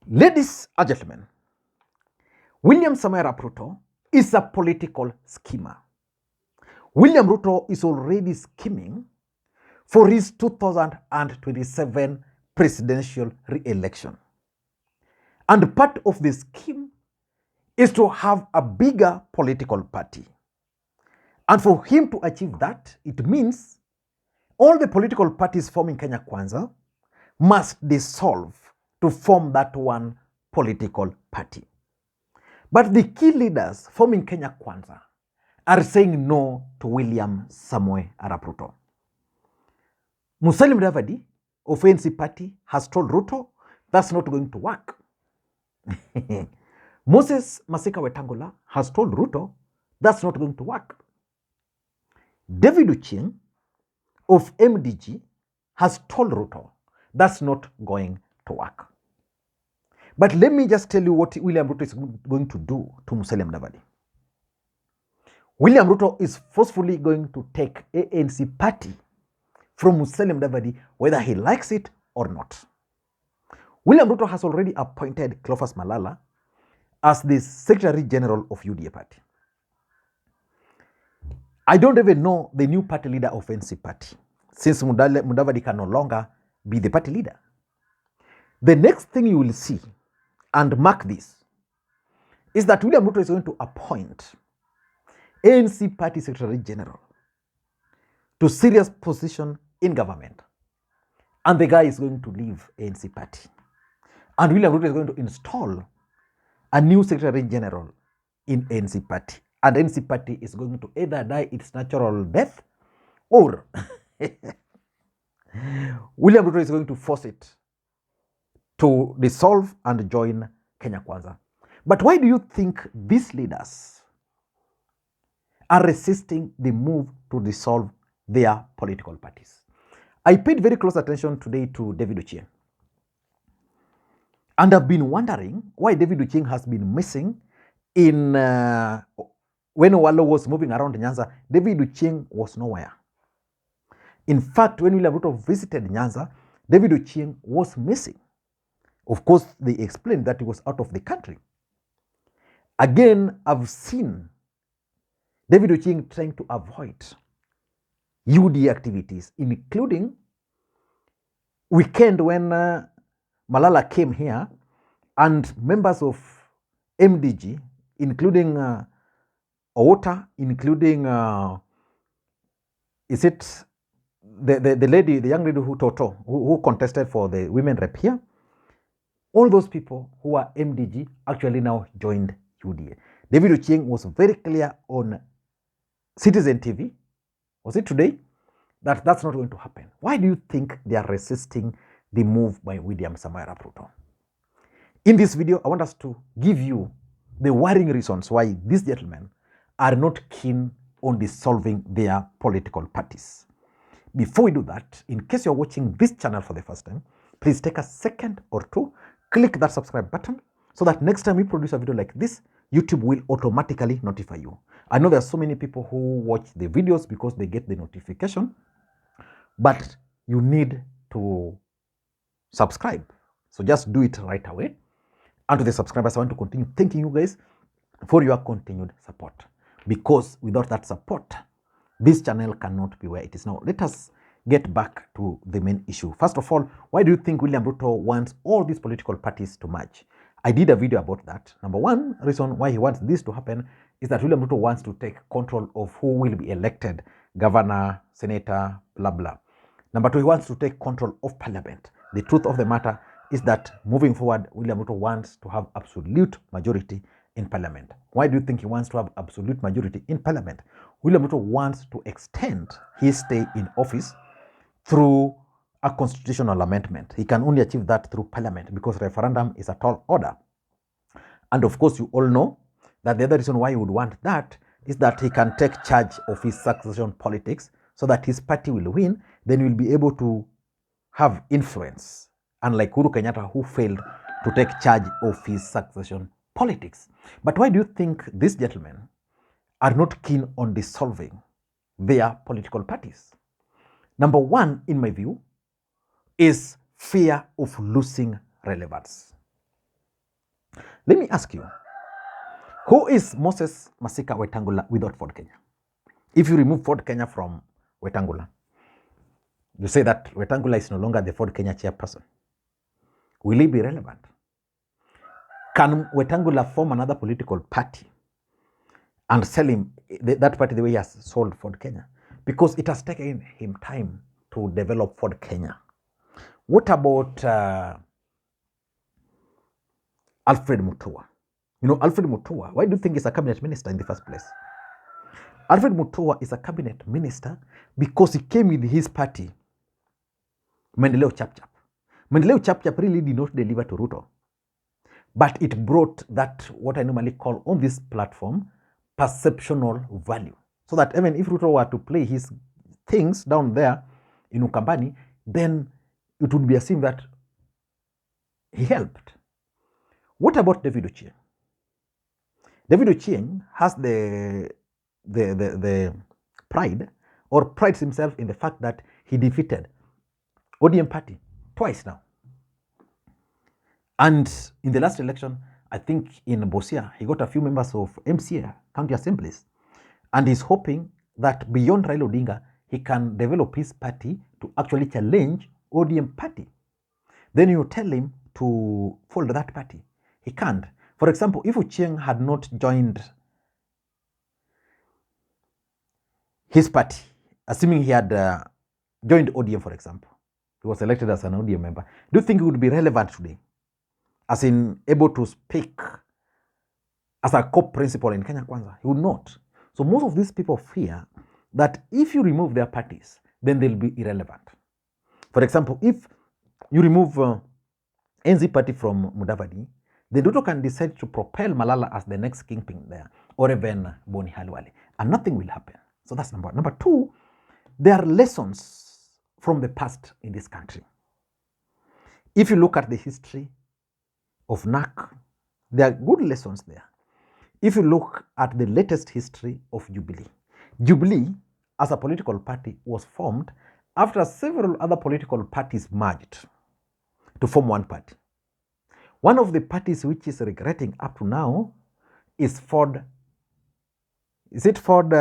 Ladies and gentlemen, William Samoei Ruto is a political schemer. William Ruto is already scheming for his 2027 presidential re-election. And part of the scheme is to have a bigger political party. And for him to achieve that, it means all the political parties forming Kenya Kwanza must dissolve to form that one political party. But the key leaders forming Kenya Kwanza are saying no to William Samoei Ruto. Musalia Mudavadi of ANC party has told Ruto that's not going to work. Moses Masika Wetangula has told Ruto that's not going to work. David Ochieng of MDG has told Ruto that's not going to work. But let me just tell you what William Ruto is going to do to Musalia Mudavadi. William Ruto is forcefully going to take ANC party from Musalia Mudavadi, whether he likes it or not. William Ruto has already appointed Cleophas Malala as the Secretary General of UDA party. I don't even know the new party leader of ANC party, since Mudavadi can no longer be the party leader. The next thing you will see, and mark this, is that William Ruto is going to appoint ANC party Secretary General to serious position in government. And the guy is going to leave ANC party. And William Ruto is going to install a new Secretary General in ANC party. And ANC party is going to either die its natural death or William Ruto is going to force it to dissolve and join Kenya Kwanza. But why do you think these leaders are resisting the move to dissolve their political parties? I paid very close attention today to David Ochieng. And I've been wondering why David Ochieng has been missing in when Owalo was moving around Nyanza. David Ochieng was nowhere. In fact, when William Ruto visited Nyanza, David Ochieng was missing. Of course, they explained that he was out of the country. Again, I've seen David Ochieng trying to avoid UD activities, including weekend when Malala came here and members of MDG, including Owota, including, is it the lady, the young lady who contested for the women rep here? All those people who are MDG actually now joined UDA. David Ochieng was very clear on Citizen TV, was it today, that that's not going to happen. Why do you think they are resisting the move by William Samoei Ruto? In this video, I want us to give you the worrying reasons why these gentlemen are not keen on dissolving their political parties. Before we do that, in case you're watching this channel for the first time, please take a second or two, click that subscribe button so that next time we produce a video like this, YouTube will automatically notify you. I know there are so many people who watch the videos because they get the notification, but you need to subscribe. So just do it right away. And to the subscribers, I want to continue thanking you guys for your continued support. Because without that support, this channel cannot be where it is now. Let us get back to the main issue. First of all, why do you think William Ruto wants all these political parties to merge? I did a video about that. Number one reason why he wants this to happen is that William Ruto wants to take control of who will be elected, governor, senator, blah, blah. Number two, he wants to take control of parliament. The truth of the matter is that moving forward, William Ruto wants to have absolute majority in parliament. Why do you think he wants to have absolute majority in parliament? William Ruto wants to extend his stay in office through a constitutional amendment. He can only achieve that through parliament because referendum is a tall order. And of course, you all know that the other reason why he would want that is that he can take charge of his succession politics so that his party will win, then he will be able to have influence, unlike Uhuru Kenyatta, who failed to take charge of his succession politics. But why do you think these gentlemen are not keen on dissolving their political parties? Number one, in my view, is fear of losing relevance. Let me ask you, who is Moses Masika Wetangula without Ford Kenya? If you remove Ford Kenya from Wetangula, you say that Wetangula is no longer the Ford Kenya chairperson. Will he be relevant? Can Wetangula form another political party and sell him that party the way he has sold Ford Kenya? Because it has taken him time to develop Ford Kenya. What about Alfred Mutua? You know, Alfred Mutua, why do you think he's a cabinet minister in the first place? Alfred Mutua is a cabinet minister because he came with his party, Maendeleo Chap Chap. Maendeleo Chap Chap really did not deliver to Ruto, but it brought that, what I normally call on this platform, perceptional value. So that even if Ruto were to play his things down there in Ukambani, then it would be assumed that he helped. What about David Ochieng? David Ochieng has the pride, or prides himself in the fact that he defeated ODM party twice now. And in the last election, I think in Busia, he got a few members of MCA, county assemblies. And he's hoping that beyond Raila Odinga, he can develop his party to actually challenge ODM party. Then you tell him to fold that party. He can't. For example, if Ochieng had not joined his party, assuming he had joined ODM, for example, he was elected as an ODM member, do you think he would be relevant today? As in able to speak as a core principle in Kenya Kwanza? He would not. So most of these people fear that if you remove their parties, then they'll be irrelevant. For example, if you remove NZ party from Mudavadi, then Ruto can decide to propel Malala as the next kingpin there, or even Boni Halwale, and nothing will happen. So that's number one. Number two, there are lessons from the past in this country. If you look at the history of NAC, there are good lessons there. If you look at the latest history of Jubilee, Jubilee as a political party was formed after several other political parties merged to form one party. One of the parties which is regretting up to now is Ford. Is it Ford,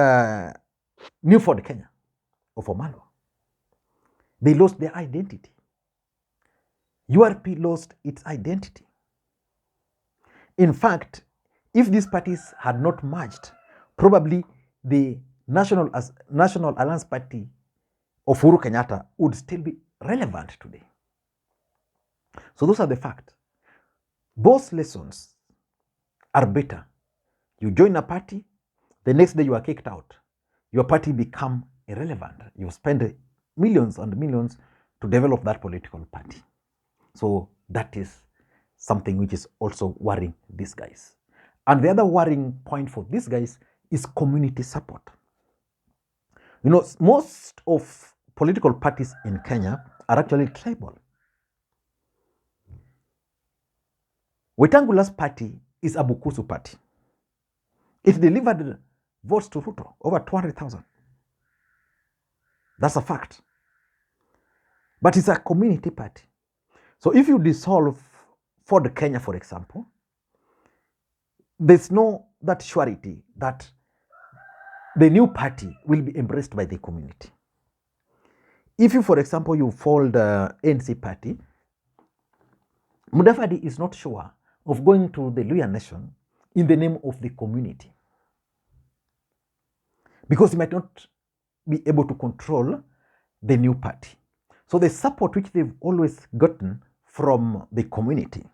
New Ford Kenya of Omalo? They lost their identity. URP lost its identity. In fact, if these parties had not merged, probably the National Alliance Party of Uhuru Kenyatta would still be relevant today. So those are the facts. Both lessons are better. You join a party, the next day you are kicked out. Your party become irrelevant. You spend millions and millions to develop that political party. So that is something which is also worrying these guys. And the other worrying point for these guys is community support. You know, most of political parties in Kenya are actually tribal. Wetangula's party is a Bukusu party. It delivered votes to Ruto, over 200,000. That's a fact. But it's a community party. So if you dissolve Ford Kenya, for example, there's no that surety that the new party will be embraced by the community. If you, for example, you fold the ANC party, Mudavadi is not sure of going to the Luhya nation in the name of the community, because he might not be able to control the new party. So the support which they've always gotten from the community,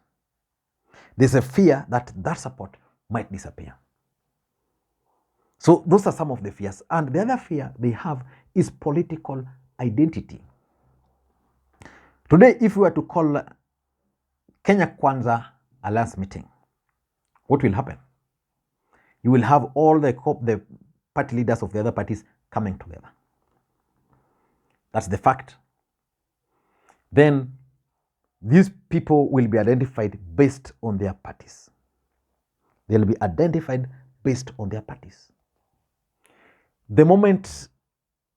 there's a fear that that support might disappear. So those are some of the fears. And the other fear they have is political identity. Today, if we were to call Kenya Kwanza Alliance meeting, what will happen? You will have all the party leaders of the other parties coming together. That's the fact. Then these people will be identified based on their parties. They'll be identified based on their parties. The moment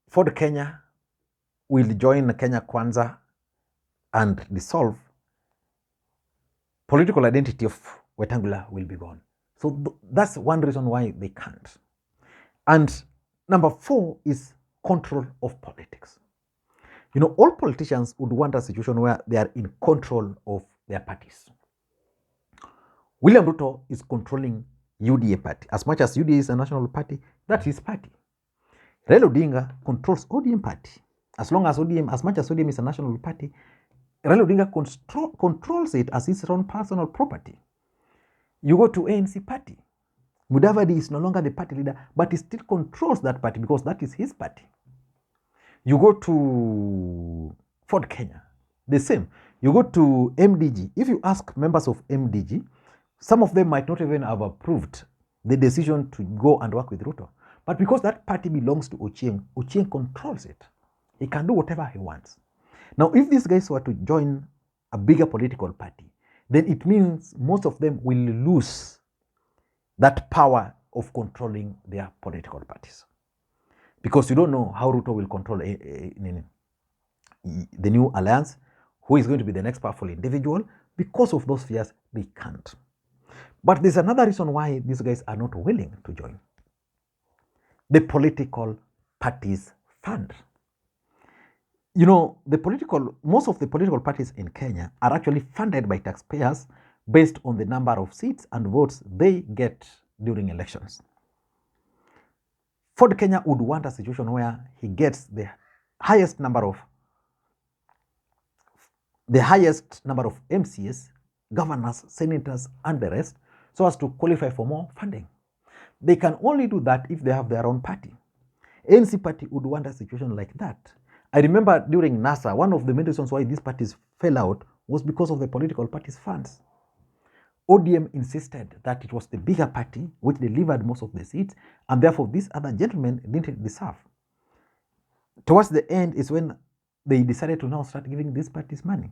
Ford Kenya will join Kenya Kwanza and dissolve, political identity of Wetangula will be gone. So that's one reason why they can't. And number 4 is control of politics. You know, all politicians would want a situation where they are in control of their parties. William Ruto is controlling UDA party. As much as UDA is a national party, that's his party. Raila Odinga controls ODM party. As much as ODM is a national party, Raila Odinga controls it as his own personal property. You go to ANC party. Mudavadi is no longer the party leader, but he still controls that party because that is his party. You go to Ford Kenya, the same. You go to MDG. If you ask members of MDG, some of them might not even have approved the decision to go and work with Ruto. But because that party belongs to Ochieng, Ochieng controls it. He can do whatever he wants. Now, if these guys were to join a bigger political party, then it means most of them will lose that power of controlling their political parties. Because you don't know how Ruto will control the new alliance, who is going to be the next powerful individual. Because of those fears, they can't. But there's another reason why these guys are not willing to join. The political parties fund. You know, most of the political parties in Kenya are actually funded by taxpayers based on the number of seats and votes they get during elections. Ford Kenya would want a situation where he gets the highest number of MCs, governors, senators, and the rest, so as to qualify for more funding. They can only do that if they have their own party. ANC party would want a situation like that. I remember during NASA, one of the main reasons why these parties fell out was because of the political parties' funds. ODM insisted that it was the bigger party which delivered most of the seats, and therefore these other gentlemen didn't deserve. Towards the end is when they decided to now start giving these parties money.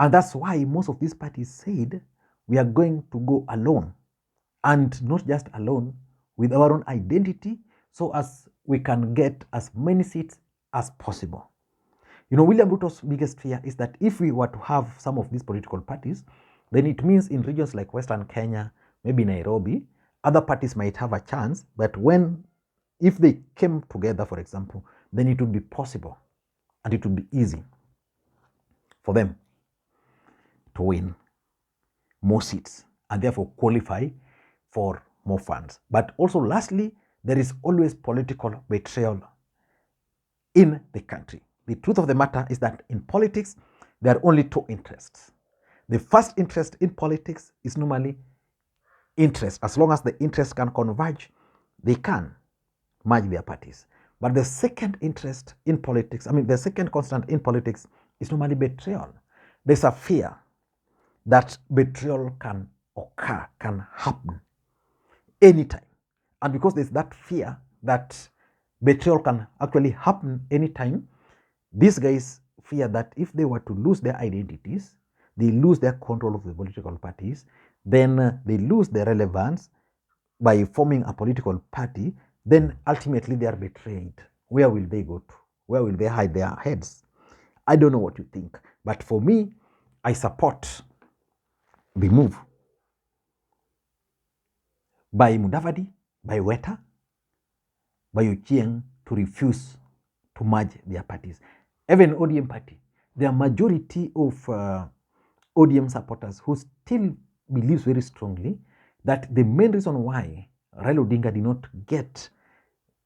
And that's why most of these parties said, we are going to go alone, and not just alone, with our own identity, so as we can get as many seats as possible. You know, William Ruto's biggest fear is that if we were to have some of these political parties, then it means in regions like Western Kenya, maybe Nairobi, other parties might have a chance, but if they came together, for example, then it would be possible and it would be easy for them to win more seats and therefore qualify for more funds. But also, lastly, there is always political betrayal in the country. The truth of the matter is that in politics, there are only 2 interests. The first interest in politics is normally interest. As long as the interests can converge, they can merge their parties. But the second interest in politics, the second constant in politics is normally betrayal. There's a fear that betrayal can occur, can happen anytime. And because there's that fear that betrayal can actually happen anytime, these guys fear that if they were to lose their identities, they lose their control of the political parties, then they lose their relevance by forming a political party, then ultimately they are betrayed. Where will they go to? Where will they hide their heads? I don't know what you think, but for me, I support the move by Mudavadi, by Weta, by Ochieng to refuse to merge their parties. Even ODM party, there are majority of ODM supporters who still believes very strongly that the main reason why Raila Odinga did not get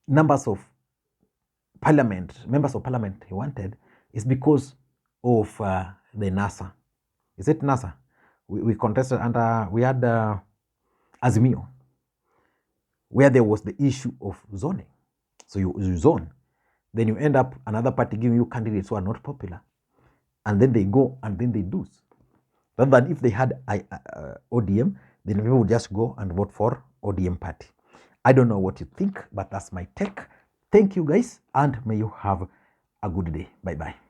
members of parliament he wanted is because of the NASA. Is it NASA? We contested under, we had Azimio, where there was the issue of zoning. So you zone, then you end up another party giving you candidates who are not popular, and then they go and then they lose. Rather than if they had ODM, then people would just go and vote for ODM party. I don't know what you think, but that's my take. Thank you guys, and may you have a good day. Bye-bye.